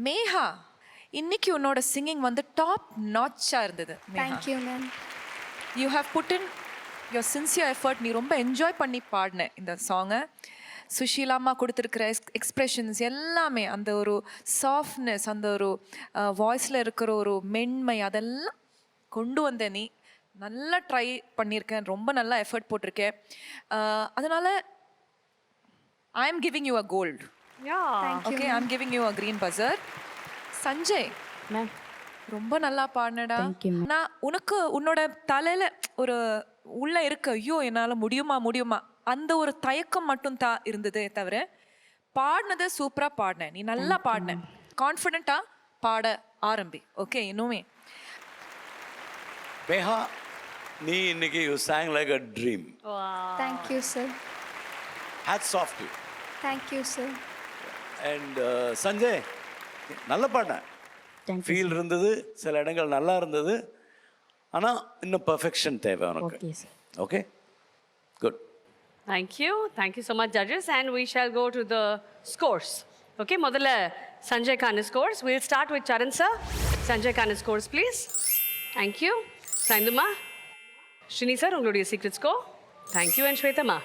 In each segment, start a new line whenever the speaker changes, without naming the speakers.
மேகா, இன்னைக்கு உன்னோட சிங்கிங் வந்து டாப் நாட்சா இருந்தது.
Thank you ma'am.
You have put in your sincere effort. நீ ரொம்ப என்ஜாய் பண்ணி பாடின இந்த சாங்கை. சுஷீலாமா கொடுத்துருக்கிற எக்ஸ்ப்ரெஷன்ஸ் எல்லாமே, அந்த ஒரு சாஃப்ட்னஸ், அந்த ஒரு வாய்ஸில் இருக்கிற ஒரு மென்மை, அதெல்லாம் கொண்டு வந்த நீ நல்லா ட்ரை பண்ணியிருக்கேன். ரொம்ப நல்லா எஃபர்ட் போட்டிருக்கேன். அதனால் I am giving you a gold. Okay, I am giving you a green buzzer. Sanjay
ma'am,
ரொம்ப நல்லா பாடினடா. நான் உனக்கு உன்னோட தலையில ஒரு உள்ள இருக்கு, ஐயோ என்னால் முடியுமா அந்த ஒரு தயக்கம் மட்டும் தான் இருந்ததே தவிர பாடினதை சூப்பராக பாடின. நீ நல்லா பாடின. கான்ஃபிடென்ட்டா பாட ஆரம்பி. ஓகே, இன்னுமே
மேகா, நீ இன்னைக்கு you sang like a dream.
Thank you sir.
Hats off to you.
Thank you sir.
And Sanjay, நல்ல பாடின. ஃபீல் இருந்தது, சில இடங்கள் நல்லா இருந்தது. ஆனால் இன்னும் பர்ஃபெக்ஷன் தேவை உனக்கு.
Okay sir.
Okay, good.
Thank you so much judges, and we shall go to the scores. Okay, முதல்ல Sanjay Khan scores. We'll start with Charan sir. Sanjay Khan scores please. Thank you. Sainduma, Shrini sir, உங்களுடைய secret score. Thank you. And Shweta ma,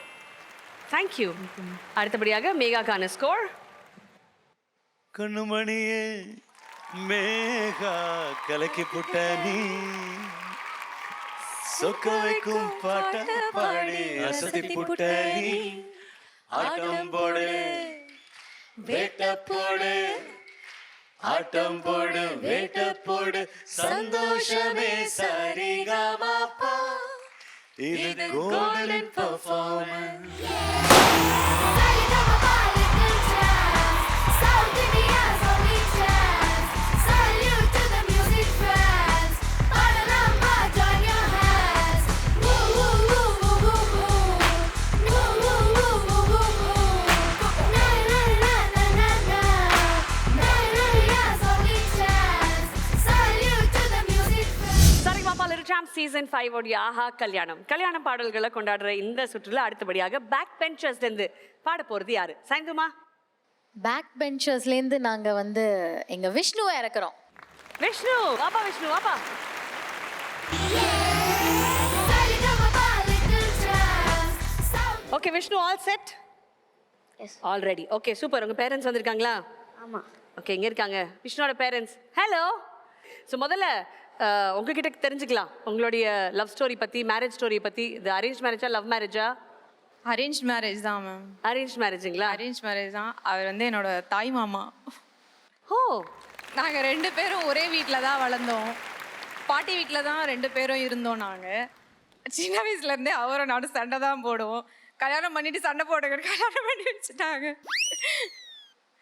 thank you. அடுத்தபடியாக Megha Khan score.
கண்ணுமணியே Megha, கலக்கி புட்ட நீ, சொக்க வைக்கும் பாட்ட பாடி அசதி புட்ட நீ, ஆட்டம் போடு வேட்ட போடு, ஆட்டம் போடு வேட்ட போடு, சந்தோஷமே சரிகமபா, இது கோல்டன் பெர்ஃபார்மன்ஸ்.
சீசன் 5 உடைய ஆஹா கல்யாணம் பாடல்களை கொண்டாடுற இந்த சுற்றுல அடுத்தபடியாக பேக் பெஞ்சர்ஸ்ல இருந்து பாட போறது யாரு? சாயந்துமா.
பேக் பெஞ்சர்ஸ்லேருந்து நாங்கள் வந்து எங்கள் விஷ்ணுவை இறக்குறோம்.
விஷ்ணு வாப்பா, விஷ்ணு வாப்பா. Okay Vishnu, all set?
Yes.
Already. Okay, super. உங்க பேரண்ட்ஸ் வந்திருக்காங்களா?
ஆமாம்.
ஓகே, இங்க இருக்காங்க விஷ்ணுவோட பேரண்ட்ஸ். ஹலோ. ஸோ முதல்ல உங்ககிட்ட தெரிஞ்சுக்கலாம் உங்களுடைய லவ் ஸ்டோரி பற்றி, மேரேஜ் ஸ்டோரி பற்றி. இது அரேஞ்ச் மேரேஜா லவ் மேரேஜா?
அரேஞ்ச் மேரேஜ் தான் மேம்.
அரேஞ்ச் மேரேஜுங்களா?
அரேஞ்ச் மேரேஜ் தான். அவர் வந்து என்னோட தாய் மாமா.
ஓ.
நாங்கள் 2 பேரும் ஒரே வீட்டில் தான் வளர்ந்தோம். பாட்டி வீட்டில் தான் 2 பேரும் இருந்தோம். நாங்கள் சின்ன வயசுலேருந்தே அவரும் நானும் சண்டை தான் போடுவோம். கல்யாணம் பண்ணிட்டு சண்டை போடுங்க, கல்யாணம் பண்ணி வச்சுட்டாங்க.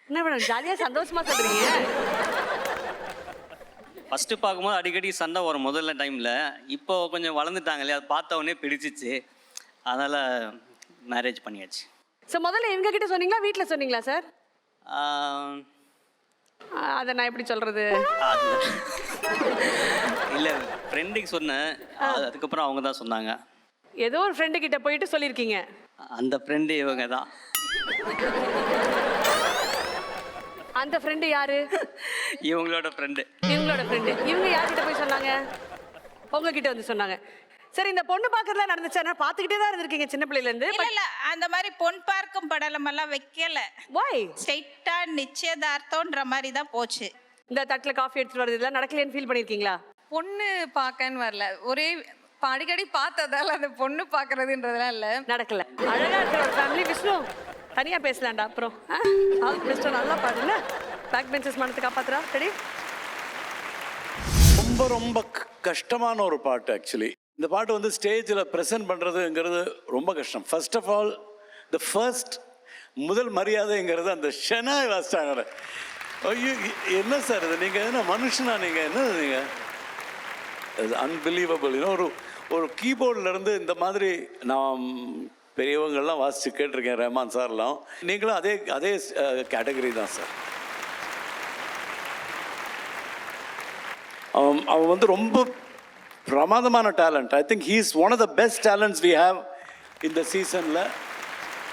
என்ன மேடம் ஜாலியாக சந்தோஷமா சொல்கிறீங்க?
ஃபஸ்ட்டு பார்க்கும்போது அடிக்கடி சண்டை வரும் முதல்ல டைமில். இப்போ கொஞ்சம் வளர்ந்துட்டாங்க இல்லையா, அதை பார்த்த உடனே பிடிச்சிச்சு, அதனால் மேரேஜ் பண்ணியாச்சு.
ஸோ முதல்ல எங்ககிட்ட சொன்னீங்களா வீட்டில் சொன்னீங்களா சார்? அதை நான் எப்படி சொல்கிறது?
இல்லை, ஃப்ரெண்டுக்கு சொன்னேன், அதுக்கப்புறம் அவங்க தான் சொன்னாங்க.
ஏதோ ஒரு ஃப்ரெண்டு கிட்ட போயிட்டு சொல்லியிருக்கீங்க.
அந்த ஃப்ரெண்டு இவங்க தான்.
அந்த ஃப்ரெண்டு யாரு?
இவங்களோட ஃப்ரெண்டு.
இவங்களோட ஃப்ரெண்டு. இவங்க யார்கிட்ட போய் சொன்னாங்க? உங்ககிட்ட வந்து சொன்னாங்க. சரி, இந்த பொண்ணு பார்க்கறதுலாம் நடந்துச்சு. நான் பார்த்துக்கிட்டே தான் இருந்திருக்கீங்க சின்ன பிள்ளையிலேருந்து.
இல்ல அந்த மாதிரி பொன் பார்க்கும் படலம் எல்லாம் வைக்கல.
Why?
ஸ்ட்ரைட்டா நிச்சயதார்த்தம்ன்ற மாதிரி தான் போச்சு.
இந்த தட்டில் காஃபி எடுத்துட்டு வரது இதெல்லாம் நடக்கலைன்னு ஃபீல் பண்ணியிருக்கீங்களா?
பொண்ணு பார்க்கன்னு வரல, ஒரே அடிக்கடி பார்த்ததால அந்த பொண்ணு பார்க்கறதுன்றதெல்லாம் இல்லை,
நடக்கல. அழகா இருக்கிற ஒரு ஃபேமிலி. விஷ்ணு தனியாக பேசலாம்டா அப்புறம். ஆல் பெஸ்ட்டாக நல்லா பாடுங்க. பேக் பெஞ்சர்ஸ் மனத்தை காப்பாத்துறா. சரி,
ரொம்ப ரொம்ப கஷ்டமான ஒரு பாட்டு. ஆக்சுவலி இந்த பாட்டு வந்து ஸ்டேஜில் ப்ரெசென்ட் பண்ணுறதுங்கிறது ரொம்ப கஷ்டம். ஃபர்ஸ்ட் ஆஃப் ஆல் முதல் மரியாதைங்கிறது அந்த ஷெனாய் வாசிட்டாங்க. ஐயோ என்ன சார் இது, நீங்கள் என்ன மனுஷனா? நீங்கள் என்ன நீங்கள் அன்பிலீவபிள். ஒரு கீபோர்ட்லேருந்து இந்த மாதிரி நான் பெரியவங்கள்லாம் வாசித்து கேட்டிருக்கேன், ரஹ்மான் சார்லாம். நீங்களும் அதே கேட்டகரி தான் சார். அவன் வந்து ரொம்ப பிரமாதமான talent. I think he is one of the best talents we have இந்த சீசனில்.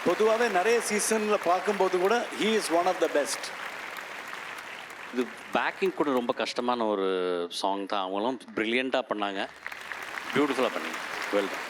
பொதுவாகவே நிறைய சீசனில் பார்க்கும்போது கூட he is one of the best.
இது பேக்கிங் கூட ரொம்ப கஷ்டமான ஒரு சாங் தான். அவங்களும் ப்ரில்லியண்ட்டாக பண்ணாங்க, பியூட்டிஃபுல்லாக பண்ணீங்க. Well done.